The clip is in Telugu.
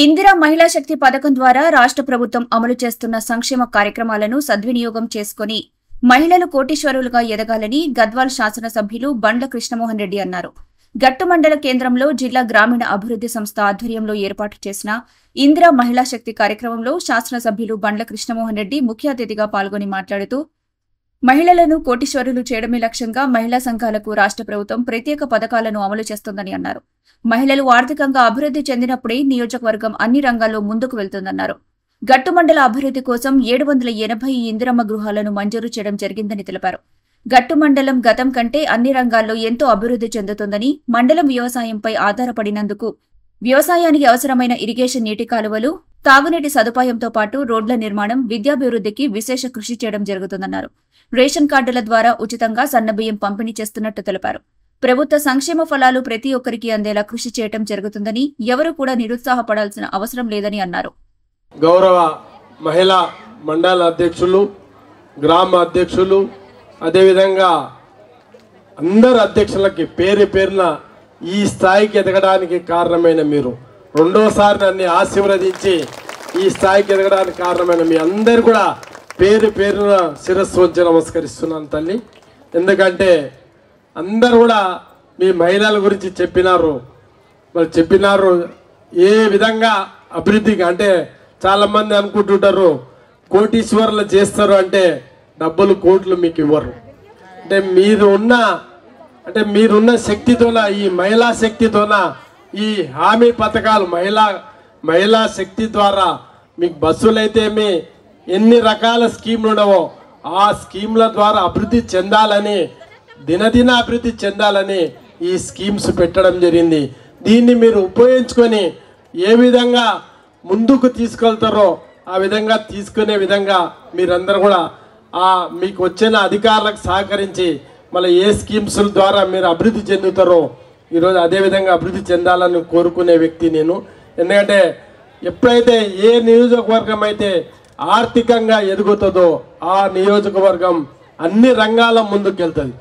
ఇందిరా మహిళా శక్తి పథకం ద్వారా రాష్ట్ర ప్రభుత్వం అమలు చేస్తున్న సంక్షేమ కార్యక్రమాలను సద్వినియోగం చేసుకుని మహిళలు కోటీశ్వరులుగా ఎదగాలని గద్వాల్ శాసనసభ్యులు బండ్ల కృష్ణమోహన్ రెడ్డి అన్నారు. గట్టు మండల కేంద్రంలో జిల్లా గ్రామీణ అభివృద్ధి సంస్థ ఆధ్వర్యంలో ఏర్పాటు చేసిన ఇందిరా మహిళా శక్తి కార్యక్రమంలో శాసనసభ్యులు బండ్ల కృష్ణమోహన్ రెడ్డి ముఖ్య అతిథిగా పాల్గొని మాట్లాడుతూ మహిళలను కోటీశ్వరులు చేయడమే లక్ష్యంగా మహిళా సంఘాలకు రాష్ట్ర ప్రభుత్వం ప్రత్యేక పథకాలను అమలు చేస్తోందని అన్నారు. మహిళలు ఆర్థికంగా అభివృద్ధి చెందినప్పుడే నియోజకవర్గం అన్ని రంగాల్లో ముందుకు వెళ్తుందన్నారు. గట్టు మండల అభివృద్ధి కోసం 780 ఇందిరమ్మ గృహాలను మంజూరు చేయడం జరిగిందని తెలిపారు. గట్టు మండలం గతం కంటే అన్ని రంగాల్లో ఎంతో అభివృద్ధి చెందుతుందని, మండలం వ్యవసాయంపై ఆధారపడినందుకు వ్యవసాయానికి అవసరమైన ఇరిగేషన్ నీటి కాలువలు, తాగునీటి సదుపాయంతో పాటు రోడ్ల నిర్మాణం, విద్యాభివృద్ధికి విశేష కృషి చేయడం జరుగుతుందన్నారు. రేషన్ కార్డుల ద్వారా ఉచితంగా సన్నబియ్యం పంపిణీ చేస్తున్నట్టు తెలిపారు. ప్రభుత్వ సంక్షేమ ఫలాలు ప్రతి ఒక్కరికి అందేలా కృషి చేయడం జరుగుతుందని, ఎవరూ కూడా నిరుత్సాహపడాల్సిన అవసరం లేదని అన్నారు. గౌరవ మహిళా మండల అధ్యక్షులు, గ్రామ అధ్యక్షులు, అదేవిధంగా అందరు అధ్యక్షులకి పేరు పేరున ఈ స్థాయికి ఎదగడానికి కారణమైన మీరు, రెండోసారి నన్ను ఆశీర్వదించి ఈ స్థాయికి ఎదగడానికి కారణమైన మీ అందరు కూడా పేరు పేరున శిరస్సు వంచి నమస్కరిస్తున్నాను తల్లి. ఎందుకంటే అందరు కూడా మీ మహిళల గురించి చెప్పినారు. ఏ విధంగా అభివృద్ధికి అంటే చాలామంది అనుకుంటుంటారు కోటీశ్వరులు చేస్తారు అంటే డబ్బులు కోట్లు మీకు ఇవ్వరు. అంటే మీరున్న శక్తితోన, ఈ మహిళా శక్తితోన ఈ హామీ పథకాలు మహిళా శక్తి ద్వారా మీకు బస్సులైతేమి ఎన్ని రకాల స్కీములు ఉన్నావో ఆ స్కీముల ద్వారా అభివృద్ధి చెందాలని, దినదిన అభివృద్ధి చెందాలని ఈ స్కీమ్స్ పెట్టడం జరిగింది. దీన్ని మీరు ఉపయోగించుకొని ఏ విధంగా ముందుకు తీసుకెళ్తారో ఆ విధంగా తీసుకునే విధంగా మీరందరూ కూడా మీకు వచ్చిన అధికారులకు సహకరించి మళ్ళీ ఏ స్కీమ్స్ ద్వారా మీరు అభివృద్ధి చెందుతారో ఈరోజు అదేవిధంగా అభివృద్ధి చెందాలని కోరుకునే వ్యక్తి నేను. ఎందుకంటే ఎప్పుడైతే ఏ నియోజకవర్గం అయితే ఆర్థికంగా ఎదుగుతుందో ఆ నియోజకవర్గం అన్ని రంగాల ముందుకు వెళ్తుంది.